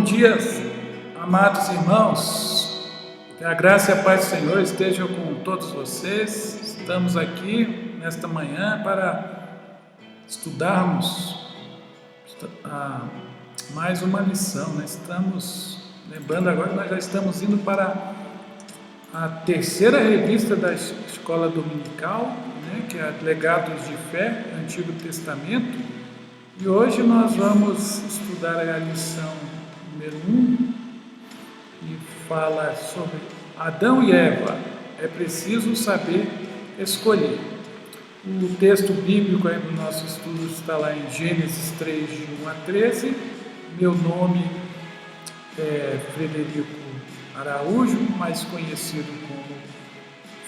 dia, amados irmãos. Que a graça e a paz do Senhor estejam com todos vocês. Estamos aqui nesta manhã para estudarmos mais uma lição. Estamos lembrando agora que nós já estamos indo para a terceira revista da Escola Dominical, que é Legados de Fé, Antigo Testamento. E hoje nós vamos estudar a lição número 1, que fala sobre Adão e Eva. É preciso saber escolher. O texto bíblico aí do nosso estudo está lá em Gênesis 3, de 1 a 13. Meu nome é Frederico Araújo, mais conhecido como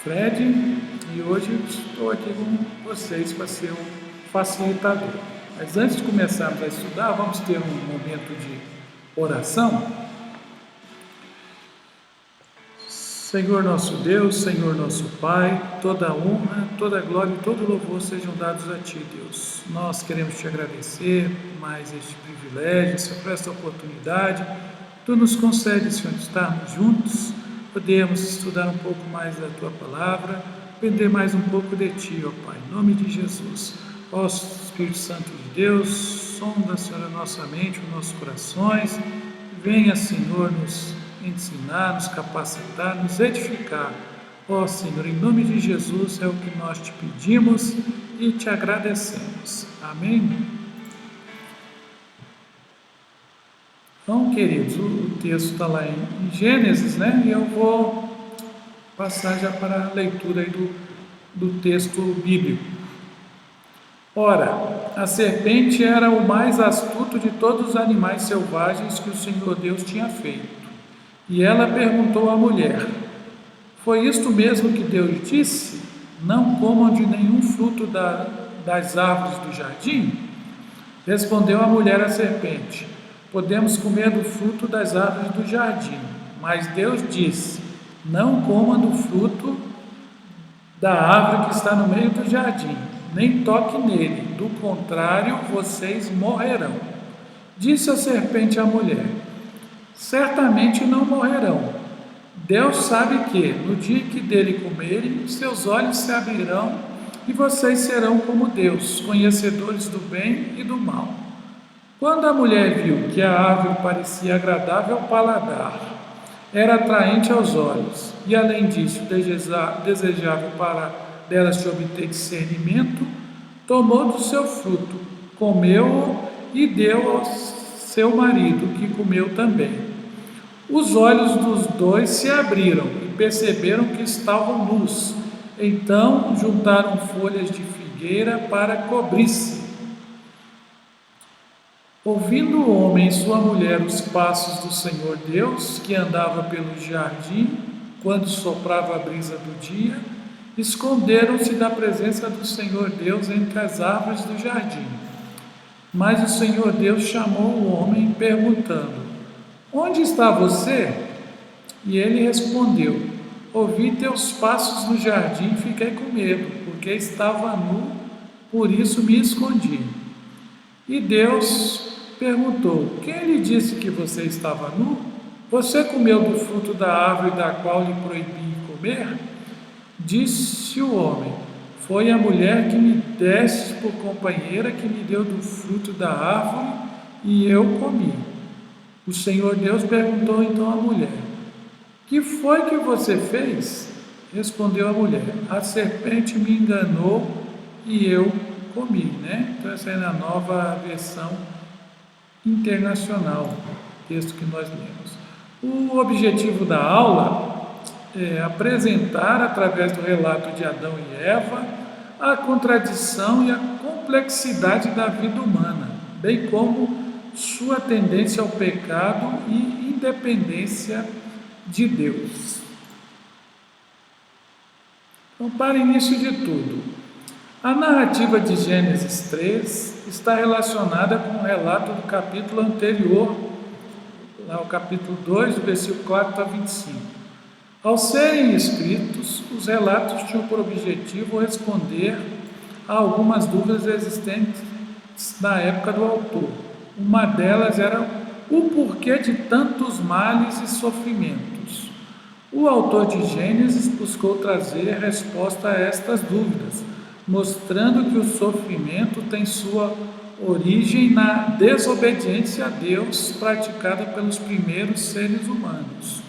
Fred, e hoje estou aqui com vocês para ser um facilitador. Mas antes de começarmos a estudar, vamos ter um momento de oração. Senhor nosso Deus, Senhor nosso Pai, toda a honra, toda a glória e todo o louvor sejam dados a Ti, Deus. Nós queremos Te agradecer mais este privilégio, por esta oportunidade. Tu nos concede, Senhor, estarmos juntos, podemos estudar um pouco mais da Tua Palavra, aprender mais um pouco de Ti, ó Pai, em nome de Jesus. Ó Espírito Santo de Deus, sonda, Senhor, a nossa mente, os nossos corações, venha, Senhor, nos ensinar, nos capacitar, nos edificar. Ó Senhor, em nome de Jesus é o que nós te pedimos e te agradecemos. Amém? Então, queridos, o texto está lá em Gênesis, e eu vou passar já para a leitura aí do texto bíblico. Ora, a serpente era o mais astuto de todos os animais selvagens que o Senhor Deus tinha feito. E ela perguntou à mulher: foi isto mesmo que Deus disse? Não comam de nenhum fruto das árvores do jardim? Respondeu a mulher à serpente: podemos comer do fruto das árvores do jardim. Mas Deus disse: não comam do fruto da árvore que está no meio do jardim, nem toque nele, do contrário, vocês morrerão. Disse a serpente à mulher: certamente não morrerão. Deus sabe que, no dia que dele comerem, seus olhos se abrirão e vocês serão como Deus, conhecedores do bem e do mal. Quando a mulher viu que a árvore parecia agradável ao paladar, era atraente aos olhos e, além disso, desejável para dela se obter discernimento, tomou do seu fruto, comeu-o e deu ao seu marido, que comeu também. Os olhos dos dois se abriram e perceberam que estavam nus. Então juntaram folhas de figueira para cobrir-se. Ouvindo o homem e sua mulher os passos do Senhor Deus, que andava pelo jardim, quando soprava a brisa do dia, esconderam-se da presença do Senhor Deus entre as árvores do jardim. Mas o Senhor Deus chamou o homem, perguntando: onde está você? E ele respondeu: ouvi teus passos no jardim e fiquei com medo, porque estava nu, por isso me escondi. E Deus perguntou: quem lhe disse que você estava nu? Você comeu do fruto da árvore da qual lhe proibi comer? Disse o homem: foi a mulher que me deste por companheira que me deu do fruto da árvore e eu comi. O Senhor Deus perguntou então à mulher: que foi que você fez? Respondeu a mulher: a serpente me enganou e eu comi. Então essa é a nova versão internacional, texto que nós lemos. O objetivo da aula apresentar, através do relato de Adão e Eva, a contradição e a complexidade da vida humana, bem como sua tendência ao pecado e independência de Deus. Então, para início de tudo, a narrativa de Gênesis 3 está relacionada com o relato do capítulo anterior, lá o capítulo 2, do versículo 4 a 25. Ao serem escritos, os relatos tinham por objetivo responder a algumas dúvidas existentes na época do autor. Uma delas era o porquê de tantos males e sofrimentos. O autor de Gênesis buscou trazer resposta a estas dúvidas, mostrando que o sofrimento tem sua origem na desobediência a Deus praticada pelos primeiros seres humanos.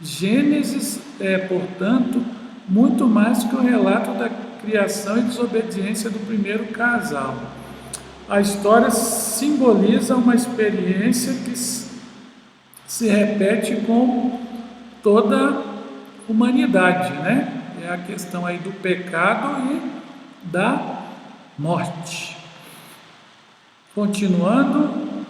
Gênesis é, portanto, muito mais que o relato da criação e desobediência do primeiro casal. A história simboliza uma experiência que se repete com toda a humanidade, né? É a questão aí do pecado e da morte. Continuando,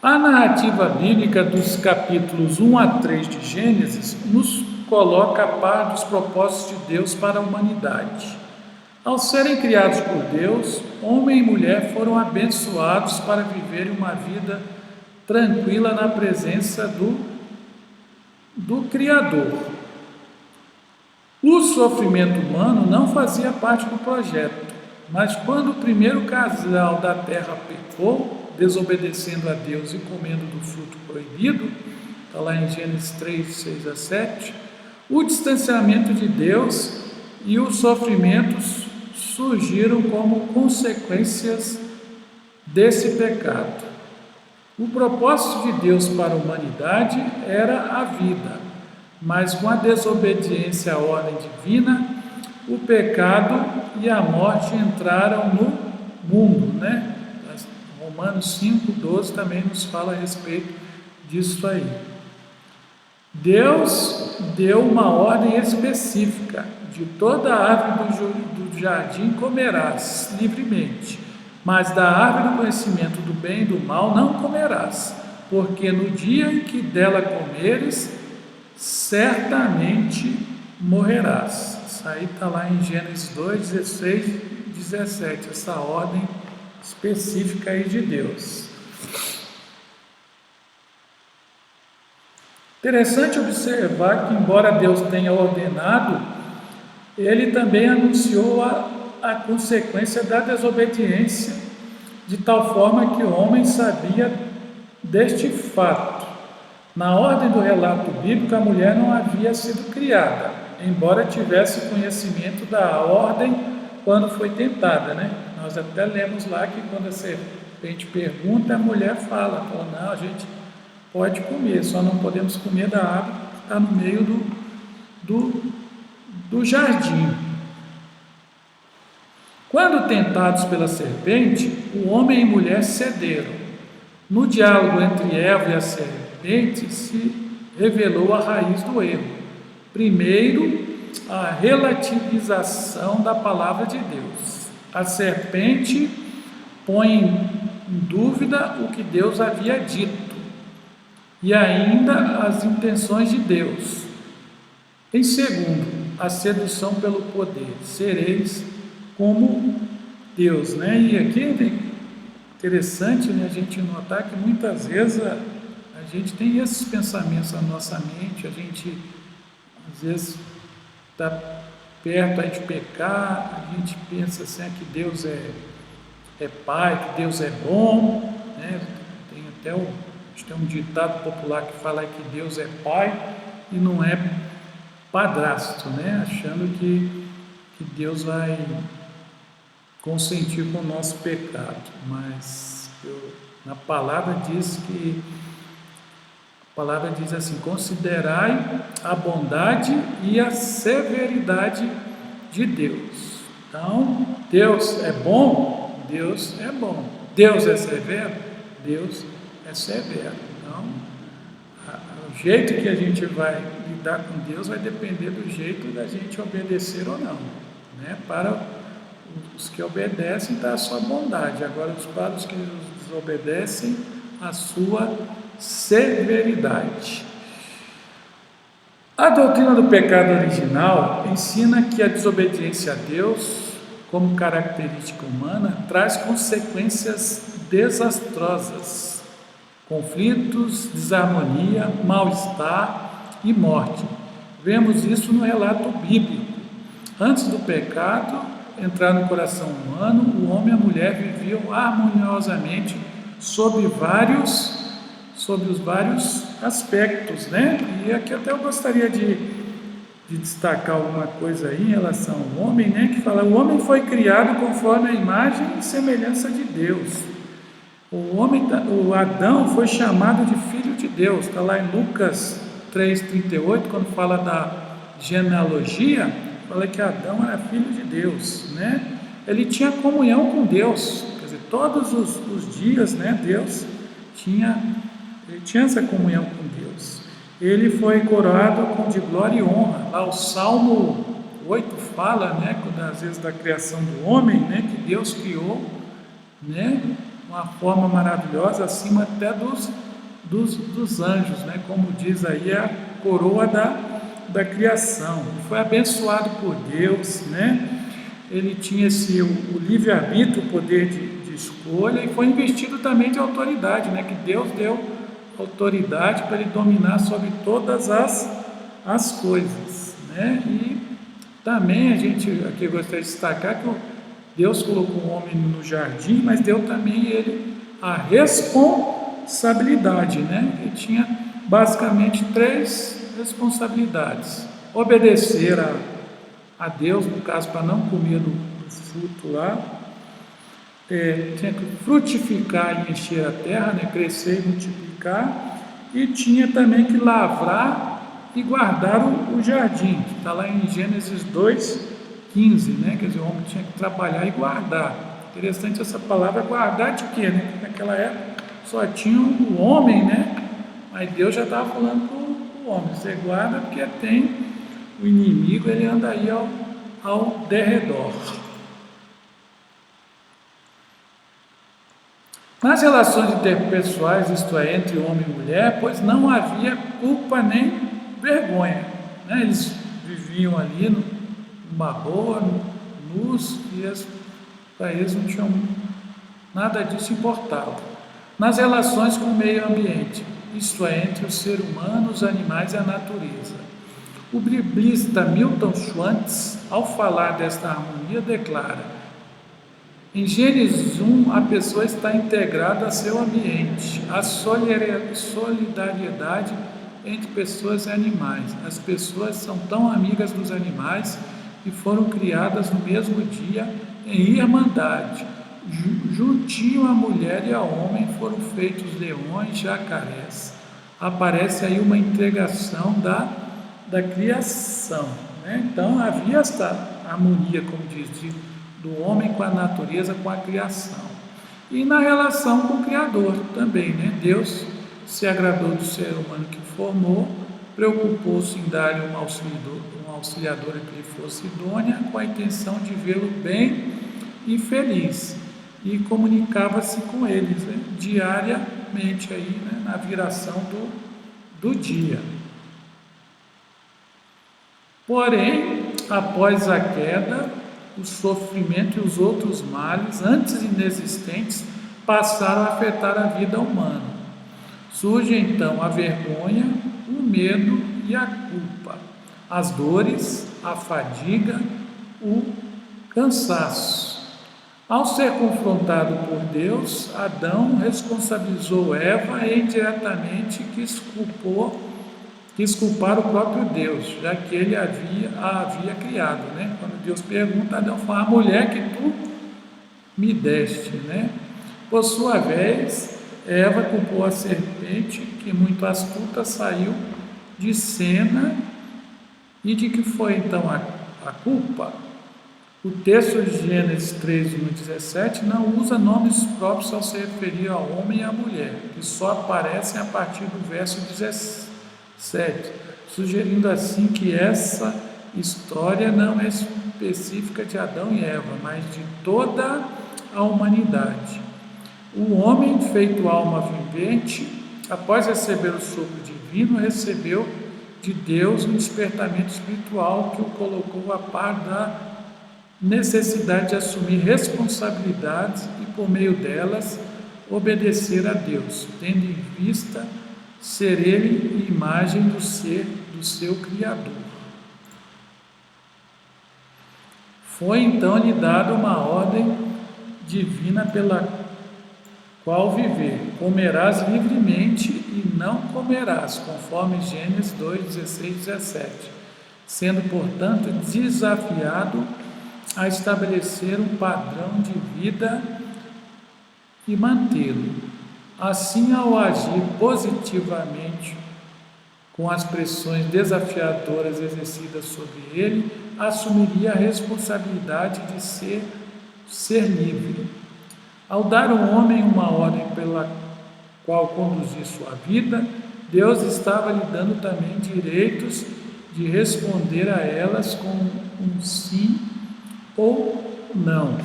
a narrativa bíblica dos capítulos 1 a 3 de Gênesis nos coloca a par dos propósitos de Deus para a humanidade. Ao serem criados por Deus, homem e mulher foram abençoados para viverem uma vida tranquila na presença do Criador. O sofrimento humano não fazia parte do projeto, mas quando o primeiro casal da terra pecou, desobedecendo a Deus e comendo do fruto proibido, está lá em Gênesis 3, 6 a 7, o distanciamento de Deus e os sofrimentos surgiram como consequências desse pecado. O propósito de Deus para a humanidade era a vida, mas com a desobediência à ordem divina, o pecado e a morte entraram no mundo, né? Romanos 5,12 também nos fala a respeito disso aí. Deus deu uma ordem específica: de toda a árvore do jardim comerás livremente, mas da árvore do conhecimento do bem e do mal não comerás, porque no dia em que dela comeres, certamente morrerás. Isso aí está lá em Gênesis 2, 16 e 17, essa ordem específica aí de Deus. Interessante observar que, embora Deus tenha ordenado, Ele também anunciou a consequência da desobediência, de tal forma que o homem sabia deste fato. Na ordem do relato bíblico, a mulher não havia sido criada, embora tivesse conhecimento da ordem quando foi tentada, né? Nós até lemos lá que quando a serpente pergunta, a mulher fala, não, a gente pode comer, só não podemos comer da árvore que está no meio do jardim. Quando tentados pela serpente, o homem e a mulher cederam. No diálogo entre Eva e a serpente se revelou a raiz do erro. Primeiro, a relativização da palavra de Deus. A serpente põe em dúvida o que Deus havia dito e ainda as intenções de Deus. Em segundo, a sedução pelo poder. Sereis como Deus, né? E aqui é interessante, né, a gente notar que muitas vezes a gente tem esses pensamentos na nossa mente, a gente às vezes está perto aí de pecar, a gente pensa assim, que Deus é Pai, que Deus é bom, né? Tem um ditado popular que fala que Deus é Pai e não é padrasto, né? Achando que Deus vai consentir com o nosso pecado, mas na palavra diz assim: considerai a bondade e a severidade de Deus. Então, Deus é bom? Deus é bom. Deus é severo? Deus é severo. Então, o jeito que a gente vai lidar com Deus vai depender do jeito da gente obedecer ou não, né? Para os que obedecem, está a sua bondade. Agora, para os que desobedecem, a sua severidade. A doutrina do pecado original ensina que a desobediência a Deus, como característica humana, traz consequências desastrosas, conflitos, desarmonia, mal-estar e morte. Vemos isso no relato bíblico. Antes do pecado, entrar no coração humano, o homem e a mulher viviam harmoniosamente sob os vários aspectos, né? E aqui até eu gostaria de destacar alguma coisa aí em relação ao homem, né? Que fala, o homem foi criado conforme a imagem e semelhança de Deus. O Adão foi chamado de filho de Deus, está lá em Lucas 3,38, quando fala da genealogia, fala que Adão era filho de Deus, né? Ele tinha comunhão com Deus, quer dizer, todos os dias, né, ele tinha essa comunhão com Deus. Ele foi coroado de glória e honra. Lá o Salmo 8 fala, né, às vezes da criação do homem, né, que Deus criou, né, uma forma maravilhosa, acima até dos anjos, né? Como diz aí, a coroa da criação. Foi abençoado por Deus, né? Ele tinha o livre-arbítrio, o poder de escolha, e foi investido também de autoridade, né? Que Deus deu autoridade para ele dominar sobre todas as coisas, né? E também a gente aqui gostaria de destacar que Deus colocou o homem no jardim, mas deu também ele a responsabilidade, né? Ele tinha basicamente 3 responsabilidades: obedecer a Deus, no caso, para não comer do fruto lá, tinha que frutificar e encher a terra, né? Crescer e multiplicar, e tinha também que lavrar e guardar o jardim, que está lá em Gênesis 2:15, né? Quer dizer, o homem tinha que trabalhar e guardar. Interessante essa palavra, guardar de quê, né? Porque naquela época só tinha o homem, né? Mas Deus já estava falando para o homem, você guarda porque tem o inimigo, ele anda aí ao derredor. Nas relações interpessoais, isto é, entre homem e mulher, pois não havia culpa nem vergonha, né? Eles viviam ali numa boa, nus, e para eles não tinham nada disso importava. Nas relações com o meio ambiente, isto é, entre o ser humano, os animais e a natureza. O biblista Milton Schwantz, ao falar desta harmonia, declara: em Gênesis 1, a pessoa está integrada a seu ambiente, a solidariedade entre pessoas e animais. As pessoas são tão amigas dos animais e foram criadas no mesmo dia em irmandade. Juntinho à mulher e ao homem foram feitos leões, jacarés. Aparece aí uma integração da criação, né? Então havia esta harmonia, como diz, do homem com a natureza, com a criação. E na relação com o Criador também, né? Deus se agradou do ser humano que formou, preocupou-se em dar-lhe uma auxiliadora que lhe fosse idônea, com a intenção de vê-lo bem e feliz, e comunicava-se com eles, né, diariamente aí, né, na viração do dia. Porém, após a queda, o sofrimento e os outros males, antes inexistentes, passaram a afetar a vida humana. Surge então a vergonha, o medo e a culpa, as dores, a fadiga, o cansaço. Ao ser confrontado por Deus, Adão responsabilizou Eva e indiretamente quis culpar o próprio Deus, já que ele a havia criado, né? Quando Deus pergunta, Adão fala: a mulher que tu me deste, né? Por sua vez, Eva culpou a serpente, que muito astuta saiu de cena. E de que foi então a culpa? O texto de Gênesis 3:1-17 não usa nomes próprios ao se referir ao homem e à mulher, que só aparecem a partir do verso 17, sugerindo assim que essa história não é específica de Adão e Eva, mas de toda a humanidade. O homem, feito alma vivente, após receber o sopro divino, recebeu de Deus um despertamento espiritual que o colocou a par da necessidade de assumir responsabilidades e, por meio delas, obedecer a Deus, tendo em vista ser ele imagem do seu Criador. Foi então lhe dada uma ordem divina pela qual viver: comerás livremente e não comerás, conforme Gênesis 2, 16 e 17, sendo, portanto, desafiado a estabelecer um padrão de vida e mantê-lo. Assim, ao agir positivamente com as pressões desafiadoras exercidas sobre ele, assumiria a responsabilidade de ser livre. Ao dar ao homem uma ordem pela qual conduzir sua vida, Deus estava lhe dando também direitos de responder a elas com um sim ou não.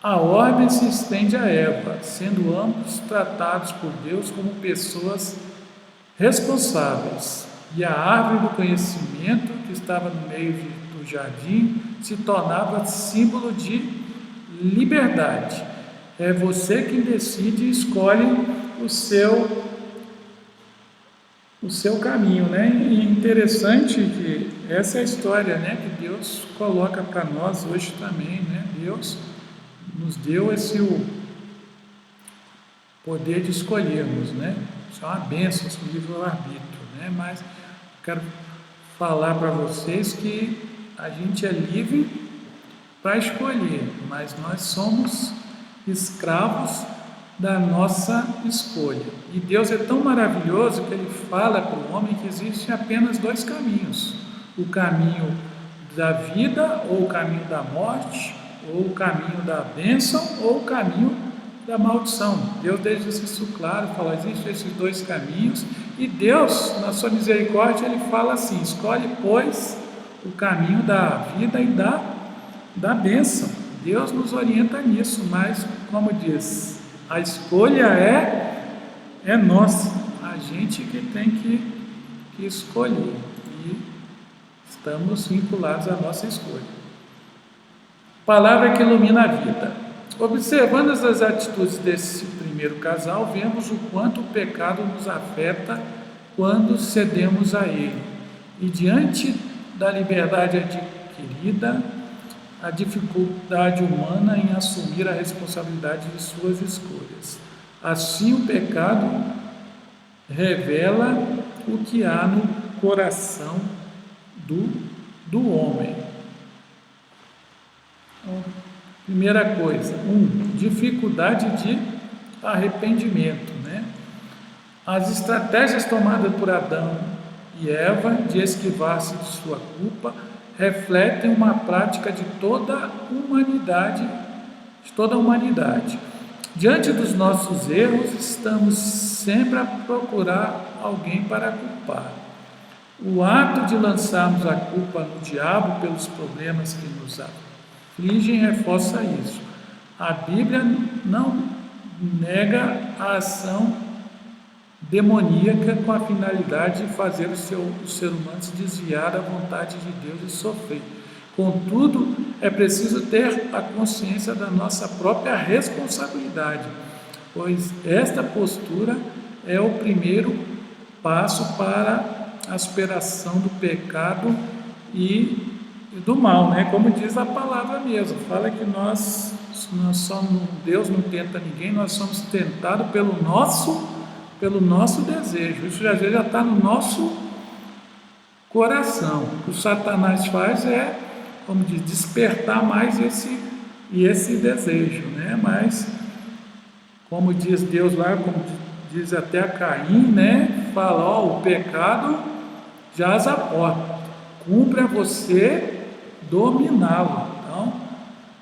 A ordem se estende a Eva, sendo ambos tratados por Deus como pessoas responsáveis, e a árvore do conhecimento que estava no meio do jardim se tornava símbolo de liberdade. É você quem decide e escolhe o seu caminho, né? E interessante que essa é a história, né, que Deus coloca para nós hoje também, né? Deus nos deu esse poder de escolhermos, né? Isso é uma bênção, esse livre-arbítrio, né? Mas quero falar para vocês que a gente é livre para escolher, mas nós somos escravos da nossa escolha. E Deus é tão maravilhoso que Ele fala para o homem que existem apenas dois caminhos: o caminho da vida, ou o caminho da morte, ou o caminho da bênção, ou o caminho da maldição. Deus deixa isso claro, fala, existem esses dois caminhos, e Deus, na sua misericórdia, Ele fala assim: escolhe, pois, o caminho da vida e da bênção. Deus nos orienta nisso, mas, como diz, a escolha é nossa, a gente que tem que escolher, e estamos vinculados à nossa escolha. Palavra que ilumina a vida. Observando as atitudes desse primeiro casal, vemos o quanto o pecado nos afeta quando cedemos a ele, e diante da liberdade adquirida, a dificuldade humana em assumir a responsabilidade de suas escolhas. Assim, o pecado revela o que há no coração do homem. Então, primeira coisa, dificuldade de arrependimento, né? As estratégias tomadas por Adão e Eva de esquivar-se de sua culpa refletem uma prática de toda a humanidade. Diante dos nossos erros, estamos sempre a procurar alguém para culpar. O ato de lançarmos a culpa no diabo pelos problemas que nos afligem reforça isso. A Bíblia não nega a ação demoníaca com a finalidade de fazer o ser humano se desviar da vontade de Deus e sofrer. Contudo, é preciso ter a consciência da nossa própria responsabilidade, pois esta postura é o primeiro passo para a superação do pecado e do mal, né? Como diz a palavra mesmo, fala que nós somos, Deus não tenta ninguém, nós somos tentados pelo nosso desejo. Isso já está no nosso coração. O que o Satanás faz é, como diz, despertar mais esse desejo, né? Mas, como diz Deus lá, como diz até a Caim, né? Fala, o pecado jaz à porta, cumpre a você dominá-lo. Então,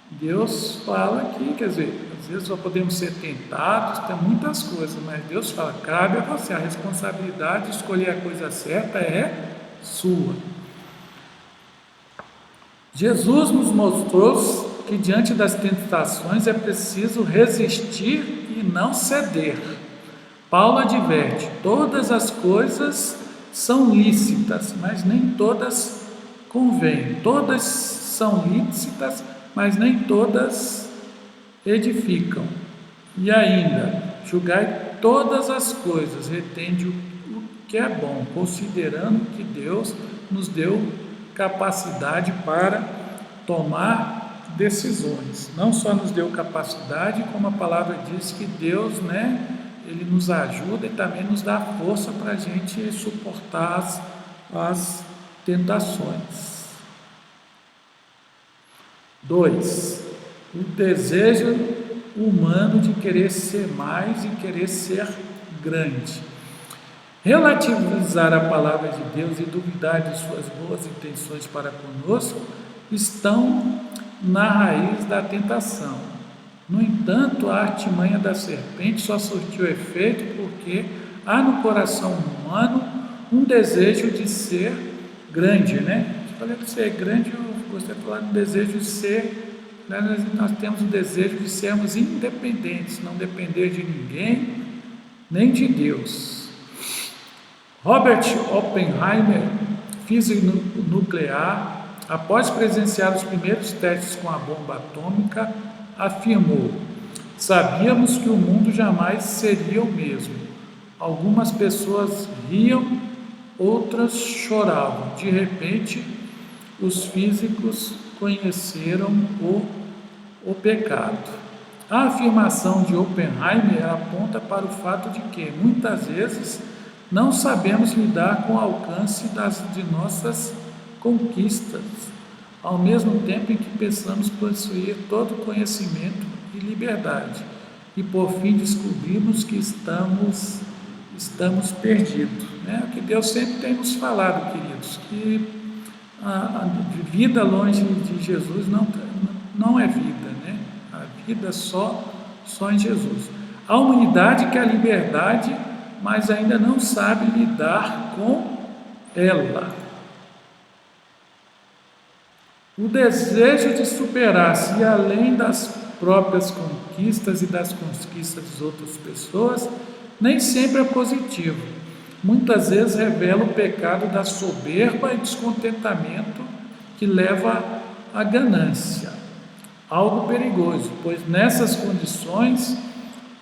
Deus fala que, quer dizer, às vezes só podemos ser tentados, tem muitas coisas, mas Deus fala, cabe a você, a responsabilidade de escolher a coisa certa é sua. Jesus nos mostrou que diante das tentações é preciso resistir e não ceder. Paulo adverte, todas as coisas são lícitas, mas nem todas convêm. Todas são lícitas, mas nem todas edificam. E ainda, julgai todas as coisas, retende o que é bom, considerando que Deus nos deu capacidade para tomar decisões. Não só nos deu capacidade, como a palavra diz que Deus, Ele nos ajuda e também nos dá força para a gente suportar as tentações. 2. O desejo humano de querer ser mais e querer ser grande. Relativizar a palavra de Deus e duvidar de suas boas intenções para conosco estão na raiz da tentação. No entanto, a artimanha da serpente só surtiu efeito porque há no coração humano um desejo de ser grande, Se falei de ser grande, eu gostaria de falar do desejo de ser, nós temos o desejo de sermos independentes, não depender de ninguém, nem de Deus. Robert Oppenheimer, físico nuclear, após presenciar os primeiros testes com a bomba atômica, afirmou: sabíamos que o mundo jamais seria o mesmo. Algumas pessoas riam, outras choravam. De repente, os físicos conheceram o pecado. A afirmação de Oppenheimer aponta para o fato de que, muitas vezes, não sabemos lidar com o alcance de nossas conquistas, ao mesmo tempo em que pensamos possuir todo o conhecimento e liberdade, e por fim descobrimos que estamos perdidos. O que Deus sempre tem nos falado, queridos, que a vida longe de Jesus não é vida, A vida só em Jesus. A humanidade quer a liberdade, mas ainda não sabe lidar com ela. O desejo de superar-se além das próprias conquistas e das conquistas das outras pessoas nem sempre é positivo. Muitas vezes revela o pecado da soberba e descontentamento que leva à ganância. Algo perigoso, pois nessas condições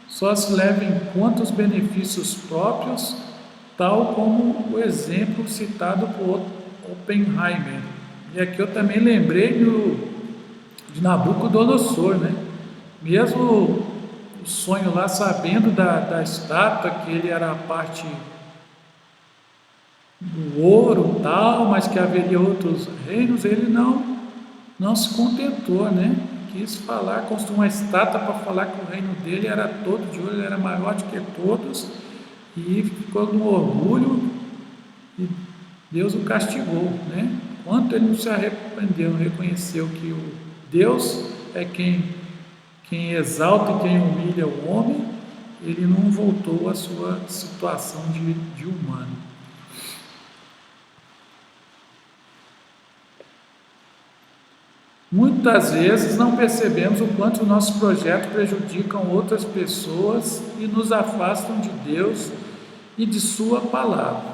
só se leva em conta os benefícios próprios, tal como o exemplo citado por Oppenheimer. E aqui eu também lembrei de Nabucodonosor, Mesmo o sonho lá, sabendo da estátua, que ele era a parte do ouro tal, mas que haveria outros reinos, ele não se contentou, Quis construir uma estátua para falar que o reino dele era todo de ouro, ele era maior do que todos, e ficou no orgulho, e Deus o castigou, Enquanto ele não se arrependeu, não reconheceu que o Deus é quem exalta e quem humilha o homem, ele não voltou à sua situação de humano. Muitas vezes não percebemos o quanto o nosso projeto prejudicam outras pessoas e nos afastam de Deus e de sua palavra.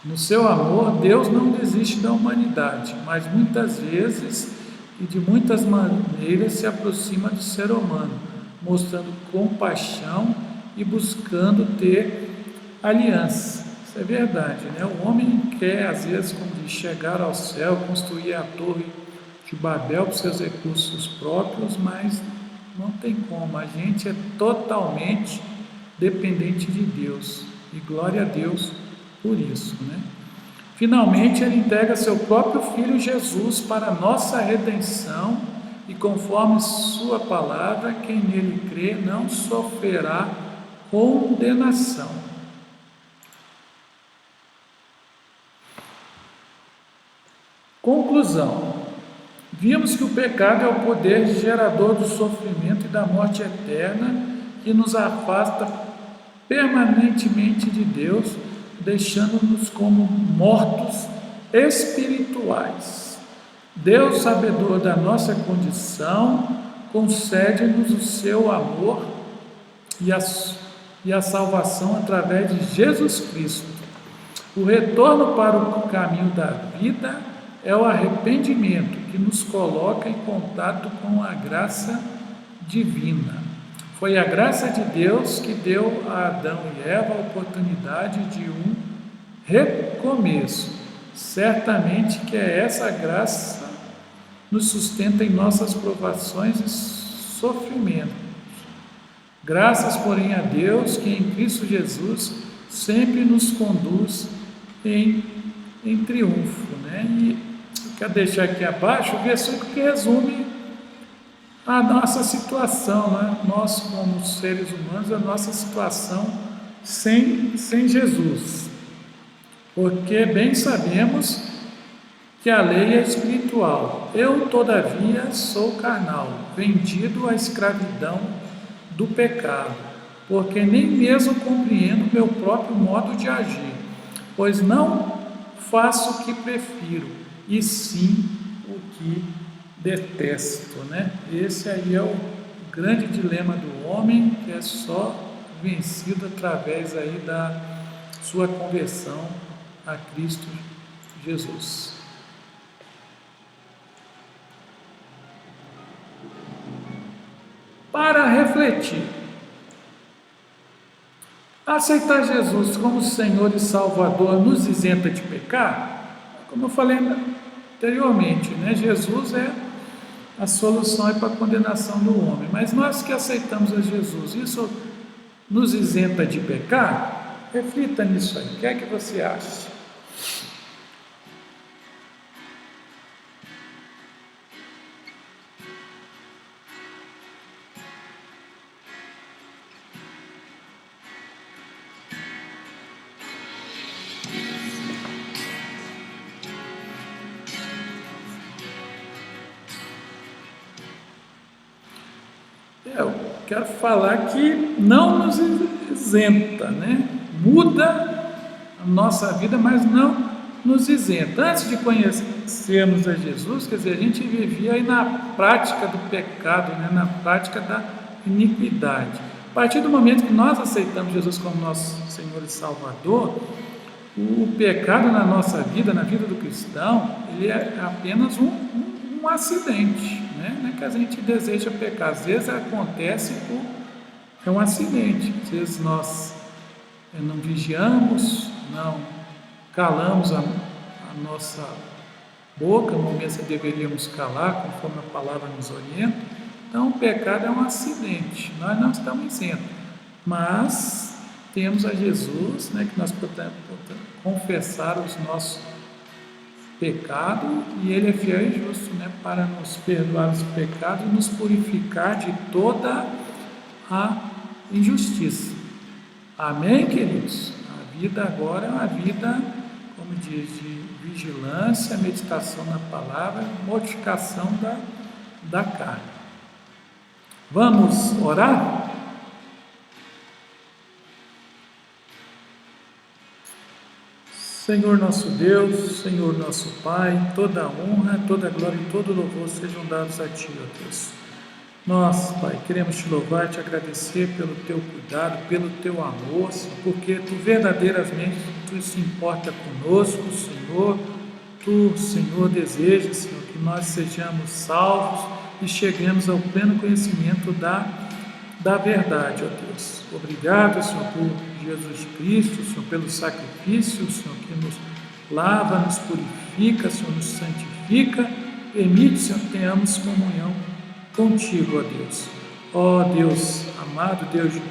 No seu amor, Deus não desiste da humanidade, mas muitas vezes e de muitas maneiras se aproxima do ser humano, mostrando compaixão e buscando ter aliança. Isso é verdade, O homem quer, às vezes, como diz, chegar ao céu, construir a torre de Babel com seus recursos próprios, mas não tem como. A gente é totalmente dependente de Deus, e glória a Deus por isso, Finalmente, ele entrega seu próprio Filho Jesus para a nossa redenção, e conforme sua palavra, quem nele crê não sofrerá condenação. Conclusão: vimos que o pecado é o poder gerador do sofrimento e da morte eterna, que nos afasta permanentemente de Deus, deixando-nos como mortos espirituais. Deus, sabedor da nossa condição, concede-nos o seu amor e a salvação através de Jesus Cristo. O retorno para o caminho da vida é o arrependimento, que nos coloca em contato com a graça divina. Foi a graça de Deus que deu a Adão e Eva a oportunidade de um recomeço. Certamente que é essa graça nos sustenta em nossas provações e sofrimentos. Graças, porém, a Deus que em Cristo Jesus sempre nos conduz em triunfo, né? E eu quero deixar aqui abaixo o versículo que resume a nossa situação, né? Nós, como seres humanos, a nossa situação sem Jesus. Porque bem sabemos que a lei é espiritual. Eu, todavia, sou carnal, vendido à escravidão do pecado, porque nem mesmo compreendo meu próprio modo de agir, pois não faço o que prefiro, e sim o que detesto, né? Esse aí é o grande dilema do homem, que é só vencido através aí da sua conversão a Cristo Jesus. Para refletir, aceitar Jesus como Senhor e Salvador nos isenta de pecar? Como eu falei anteriormente, né? Jesus é a solução para a condenação do homem, mas nós que aceitamos a Jesus, isso nos isenta de pecar? Reflita nisso aí, o que é que você acha? Eu quero falar que não nos isenta, né? Muda a nossa vida, mas não nos isenta. Antes de conhecermos a Jesus, quer dizer, a gente vivia aí na prática do pecado, né? Na prática da iniquidade. A partir do momento que nós aceitamos Jesus como nosso Senhor e Salvador, o pecado na nossa vida, na vida do cristão, ele é apenas um acidente, né? Não é que a gente deseja pecar, às vezes acontece é um acidente, às vezes nós não vigiamos, não calamos a nossa boca no momento que deveríamos calar, conforme a palavra nos orienta. Então o pecado é um acidente, nós não estamos isentos, mas temos a Jesus, né, que nós podemos confessar os nossos pecados, e Ele é fiel e justo, né, para nos perdoar os pecados e nos purificar de toda a injustiça. Amém, queridos? A vida agora é uma vida, como diz, de vigilância, meditação na palavra, mortificação da carne. Vamos orar? Senhor nosso Deus, Senhor nosso Pai, toda a honra, toda a glória e todo o louvor sejam dados a Ti, ó Deus. Nós, Pai, queremos Te louvar, Te agradecer pelo Teu cuidado, pelo Teu amor, porque Tu verdadeiramente Tu se importa conosco, Senhor. Tu, Senhor, desejas, Senhor, que nós sejamos salvos e cheguemos ao pleno conhecimento da verdade, ó Deus. Obrigado, Senhor, por Jesus Cristo, Senhor, pelo sacrifício, Senhor, que nos lava, nos purifica, Senhor, nos santifica. Permite, Senhor, que tenhamos comunhão contigo, ó Deus. Ó Deus amado, Deus de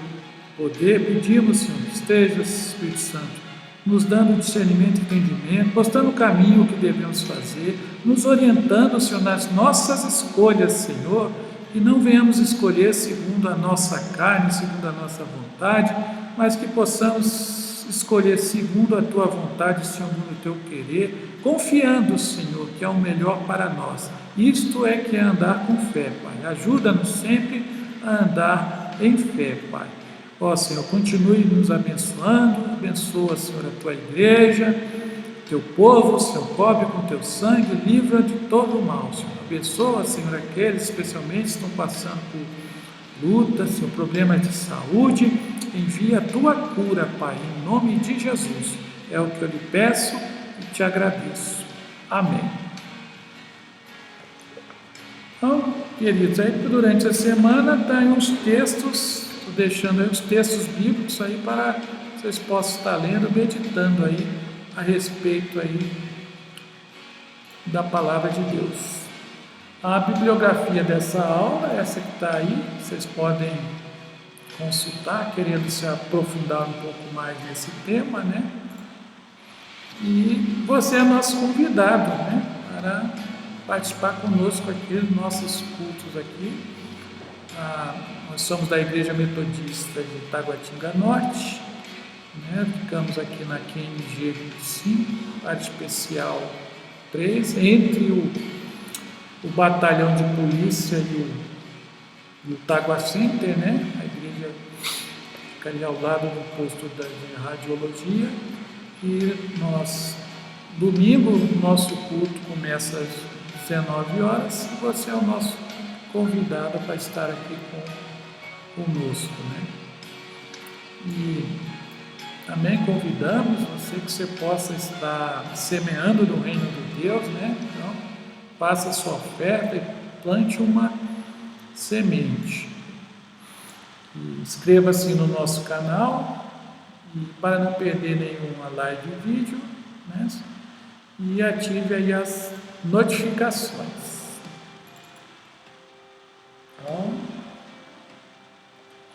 poder, pedimos, Senhor, que esteja, Espírito Santo, nos dando discernimento e entendimento, mostrando o caminho que devemos fazer, nos orientando, Senhor, nas nossas escolhas, Senhor, e não venhamos escolher segundo a nossa carne, segundo a nossa vontade, mas que possamos escolher segundo a Tua vontade, segundo o Teu querer, confiando, Senhor, que é o melhor para nós. Isto é que é andar com fé, Pai. Ajuda-nos sempre a andar em fé, Pai. Ó Senhor, continue nos abençoando, abençoa, Senhor, a Tua igreja, Teu povo, Senhor, cobre com Teu sangue, livra de todo o mal, Senhor. Abençoa, Senhor, aqueles especialmente que estão passando por lutas, Senhor, problemas de saúde, envia a Tua cura, Pai, em nome de Jesus. É o que eu lhe peço e Te agradeço. Amém. Então, queridos, aí durante a semana está aí uns textos, estou deixando aí os textos bíblicos aí para vocês possam estar lendo, meditando aí a respeito aí da palavra de Deus. A bibliografia dessa aula, essa que está aí, vocês podem consultar, querendo se aprofundar um pouco mais nesse tema, né? E você é nosso convidado, né? Para participar conosco aqui dos nossos cultos aqui. Nós somos da Igreja Metodista de Taguatinga Norte, né? Ficamos aqui na QNG 25, área especial 3, entre o batalhão de polícia e o Tagua Center, né? A igreja fica ali ao lado do posto de radiologia. E domingo, nosso culto começa às 19 horas e você é o nosso convidado para estar aqui conosco, né? E também convidamos você possa estar semeando no reino de Deus, né? Então, faça a sua oferta e plante uma semente. Inscreva-se no nosso canal e para não perder nenhuma live e vídeo, né? E ative aí as notificações. Então,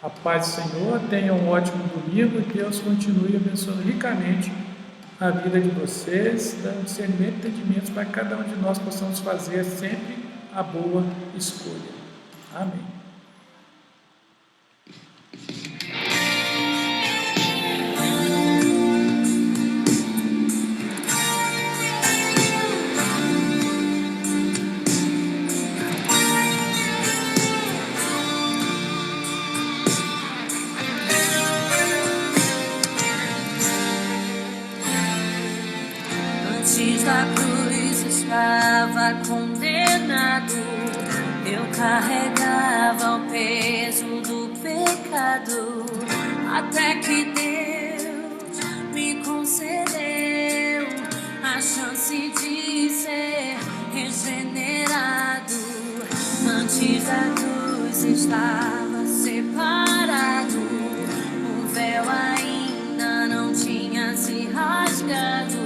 a paz do Senhor, tenha um ótimo domingo e Deus continue abençoando ricamente a vida de vocês, dando discernimento e entendimento para que cada um de nós possamos fazer sempre a boa escolha. Amém. Antes da cruz estava condenado, eu carregava o peso do pecado, até que Deus me concedeu a chance de ser regenerado. Antes da cruz estava separado, o véu ainda não tinha se rasgado.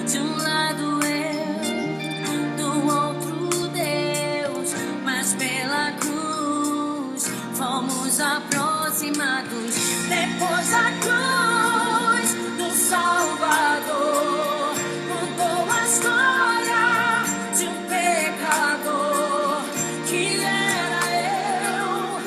De um lado eu, do outro Deus, mas pela cruz fomos aproximados. Depois da cruz do Salvador, mudou a história de um pecador que era eu.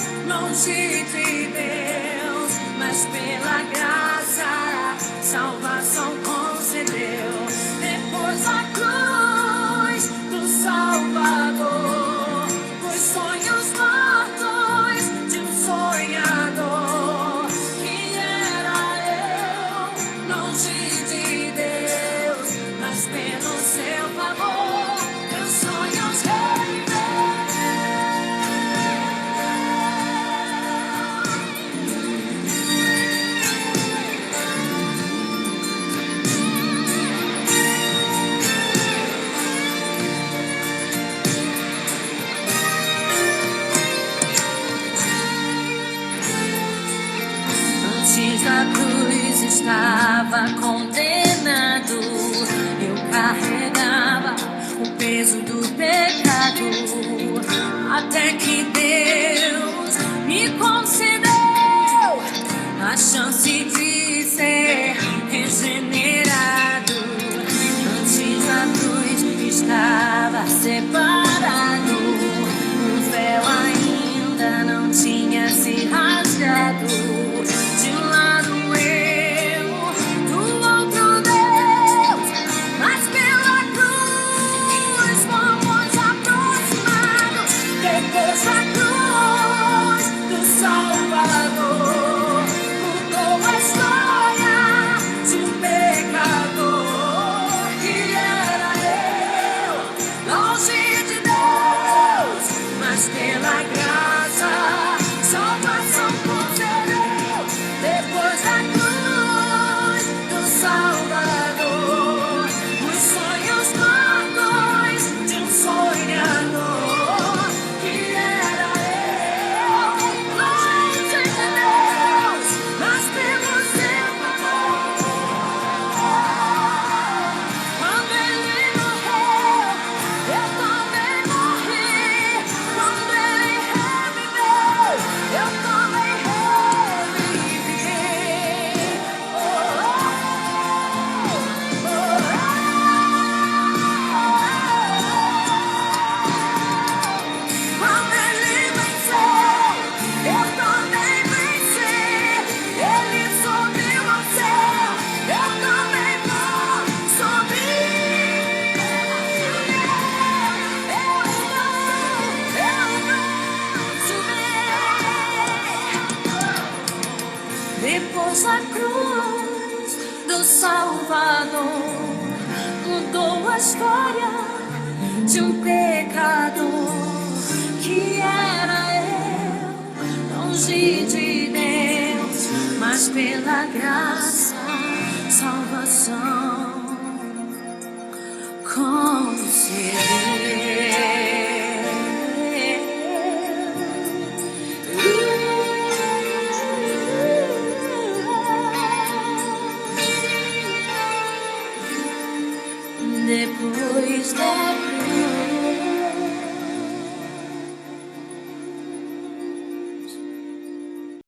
história de um pecador que era eu, longe de Deus, mas pela graça, salvação concedeu. Depois da